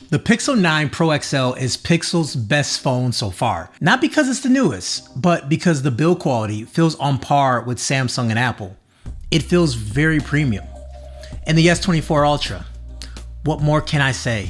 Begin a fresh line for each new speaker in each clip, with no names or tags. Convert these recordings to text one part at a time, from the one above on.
The Pixel 9 Pro XL is Pixel's best phone so far. Not because it's the newest, but because the build quality feels on par with Samsung and Apple. It feels very premium. And the S24 Ultra, what more can I say?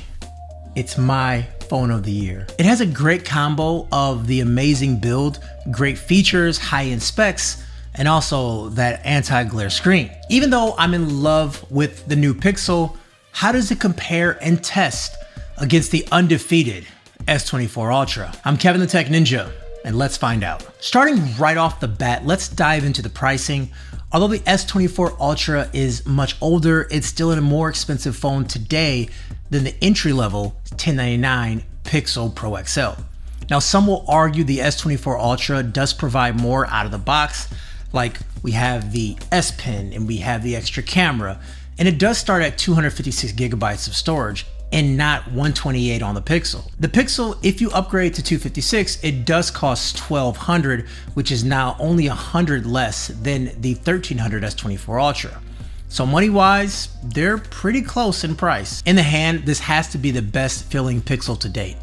It's my phone of the year. It has a great combo of the amazing build, great features, high-end specs, and also that anti-glare screen. Even though I'm in love with the new Pixel, how does it compare and test against the undefeated S24 Ultra? I'm Kevin the Tech Ninja, and let's find out. Starting right off the bat, let's dive into the pricing. Although the S24 Ultra is much older, it's still a more expensive phone today than the entry-level $1099 Pixel Pro XL. Now, some will argue the S24 Ultra does provide more out of the box, like we have the S Pen and we have the extra camera, and it does start at 256 gigabytes of storage and not 128 on the Pixel. The Pixel, if you upgrade to 256, it does cost $1,200, which is now only $100 less than the $1,300 S24 Ultra. So money-wise, they're pretty close in price. In the hand, this has to be the best feeling Pixel to date.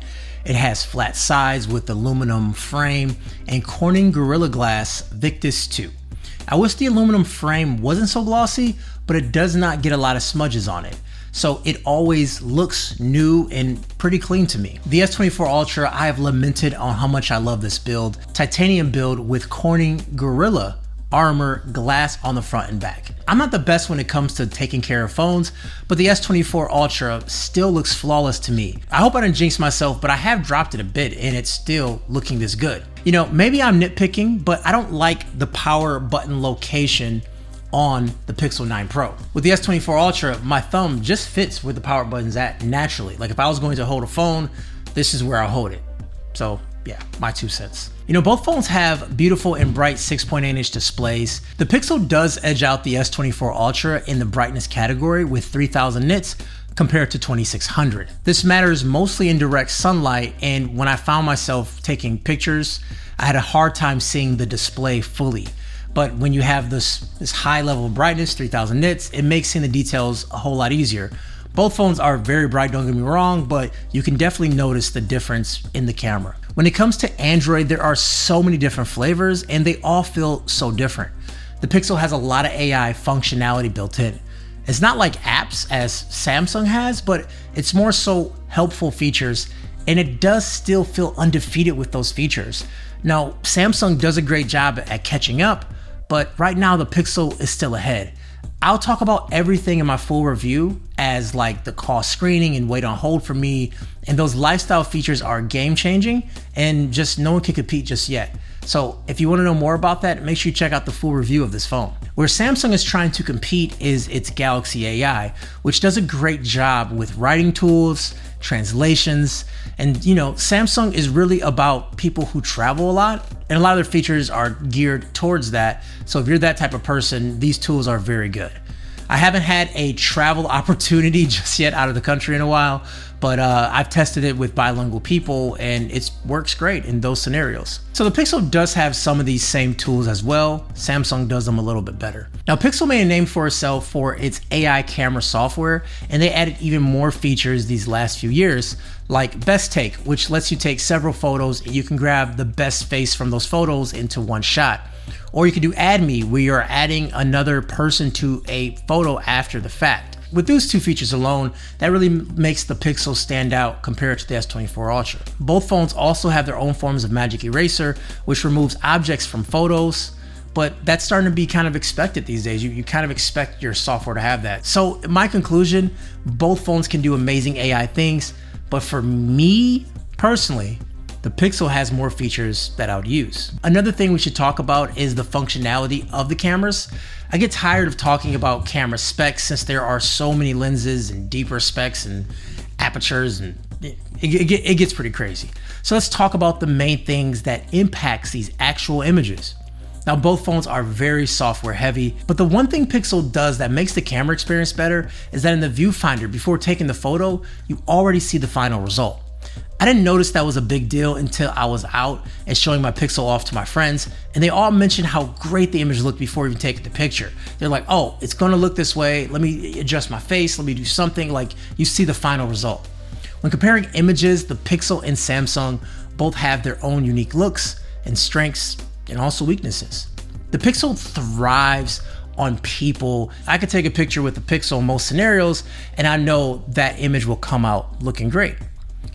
It has flat sides with aluminum frame and Corning Gorilla Glass Victus 2. I wish the aluminum frame wasn't so glossy, but it does not get a lot of smudges on it. So it always looks new and pretty clean to me. The S24 Ultra, I have lamented on how much I love this build. Titanium build with Corning Gorilla Armor glass on the front and back. I'm not the best when it comes to taking care of phones, but the S24 Ultra still looks flawless to me. I hope I didn't jinx myself, but I have dropped it a bit and it's still looking this good. You know, maybe I'm nitpicking, but I don't like the power button location on the Pixel 9 Pro. With the S24 Ultra, my thumb just fits where the power button's at naturally. Like if I was going to hold a phone, this is where I'll hold it. So yeah, my 2 cents. You know, both phones have beautiful and bright 6.8-inch displays. The Pixel does edge out the S24 Ultra in the brightness category with 3000 nits compared to 2600. This matters mostly in direct sunlight, and when I found myself taking pictures, I had a hard time seeing the display fully. But when you have this high level of brightness, 3000 nits, it makes seeing the details a whole lot easier. Both phones are very bright, don't get me wrong, but you can definitely notice the difference in the camera. When it comes to Android, there are so many different flavors and they all feel so different. The Pixel has a lot of AI functionality built in. It's not like apps as Samsung has, but it's more so helpful features, and it does still feel undefeated with those features. Now, Samsung does a great job at catching up, but right now the Pixel is still ahead. I'll talk about everything in my full review, as like the call screening and wait on hold for me, and those lifestyle features are game changing and just no one can compete just yet. So if you want to know more about that, make sure you check out the full review of this phone. Where Samsung is trying to compete is its Galaxy AI, which does a great job with writing tools, translations, and you know, Samsung is really about people who travel a lot, and a lot of their features are geared towards that. So if you're that type of person, these tools are very good. I haven't had a travel opportunity just yet out of the country in a while, but I've tested it with bilingual people and it works great in those scenarios. So the Pixel does have some of these same tools as well. Samsung does them a little bit better. Now, Pixel made a name for itself for its AI camera software, and they added even more features these last few years, like Best Take, which lets you take several photos and you can grab the best face from those photos into one shot. Or you can do Add Me, where you're adding another person to a photo after the fact. With those 2 features alone, that really makes the Pixel stand out compared to the S24 Ultra. Both phones also have their own forms of Magic Eraser, which removes objects from photos, but that's starting to be kind of expected these days. You kind of expect your software to have that. So my conclusion, both phones can do amazing AI things, but for me personally, the Pixel has more features that I would use. Another thing we should talk about is the functionality of the cameras. I get tired of talking about camera specs since there are so many lenses and deeper specs and apertures, and it gets pretty crazy. So let's talk about the main things that impacts these actual images. Now, both phones are very software heavy, but the one thing Pixel does that makes the camera experience better is that in the viewfinder, before taking the photo, you already see the final result. I didn't notice that was a big deal until I was out and showing my Pixel off to my friends, and they all mentioned how great the image looked before even taking the picture. They're like, oh, it's gonna look this way, let me adjust my face, let me do something, like you see the final result. When comparing images, the Pixel and Samsung both have their own unique looks and strengths and also weaknesses. The Pixel thrives on people. I could take a picture with the Pixel in most scenarios and I know that image will come out looking great.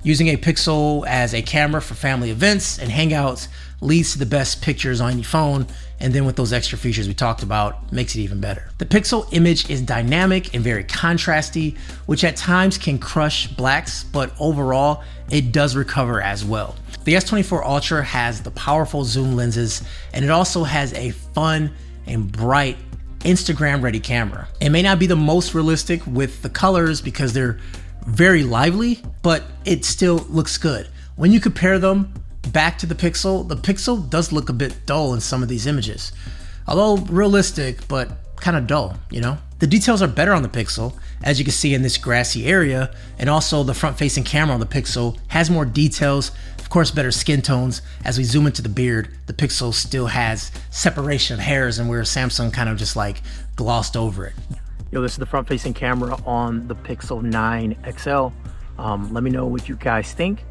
Using a Pixel as a camera for family events and hangouts leads to the best pictures on your phone, and then with those extra features we talked about, makes it even better. The Pixel image is dynamic and very contrasty, which at times can crush blacks, but overall, it does recover as well. The S24 Ultra has the powerful zoom lenses, and it also has a fun and bright Instagram-ready camera. It may not be the most realistic with the colors because they're very lively, but it still looks good. When you compare them back to the Pixel does look a bit dull in some of these images. Although realistic, but kind of dull, you know? The details are better on the Pixel, as you can see in this grassy area, and also the front-facing camera on the Pixel has more details, of course better skin tones. As we zoom into the beard, the Pixel still has separation of hairs, and where Samsung kind of just like glossed over it. Yo, this is the front-facing camera on the Pixel 9 XL. Let me know what you guys think.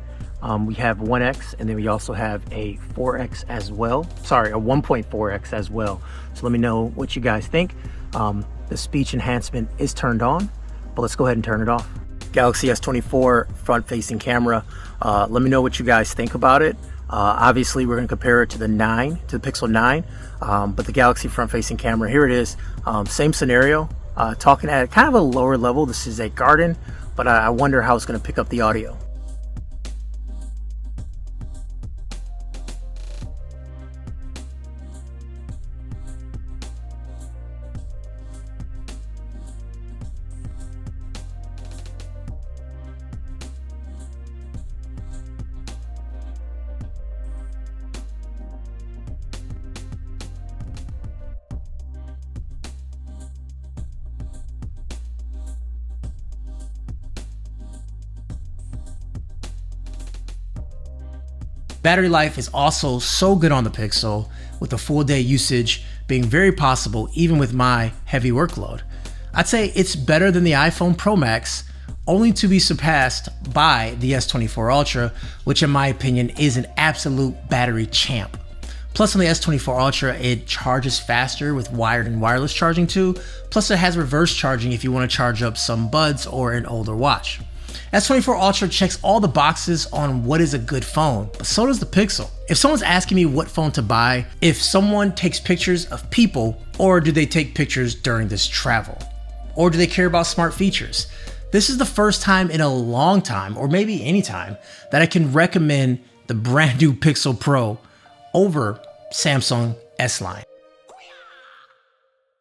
We have 1x, and then we also have a 4x as well. Sorry, a 1.4x as well. So let me know what you guys think. The speech enhancement is turned on, but let's go ahead and turn it off. Galaxy S24 front-facing camera. Let me know what you guys think about it. Obviously, we're going to compare it to the Pixel 9, but the Galaxy front-facing camera, here it is. Same scenario. Talking at kind of a lower level. This is a garden, but I wonder how it's going to pick up the audio. Battery life is also so good on the Pixel, with a full day usage being very possible even with my heavy workload. I'd say it's better than the iPhone Pro Max, only to be surpassed by the S24 Ultra, which in my opinion is an absolute battery champ. Plus on the S24 Ultra, it charges faster with wired and wireless charging too, plus it has reverse charging if you want to charge up some buds or an older watch. S24 Ultra checks all the boxes on what is a good phone, but so does the Pixel. If someone's asking me what phone to buy, if someone takes pictures of people, or do they take pictures during this travel? Or do they care about smart features? This is the first time in a long time, or maybe any time, that I can recommend the brand new Pixel Pro over Samsung S line.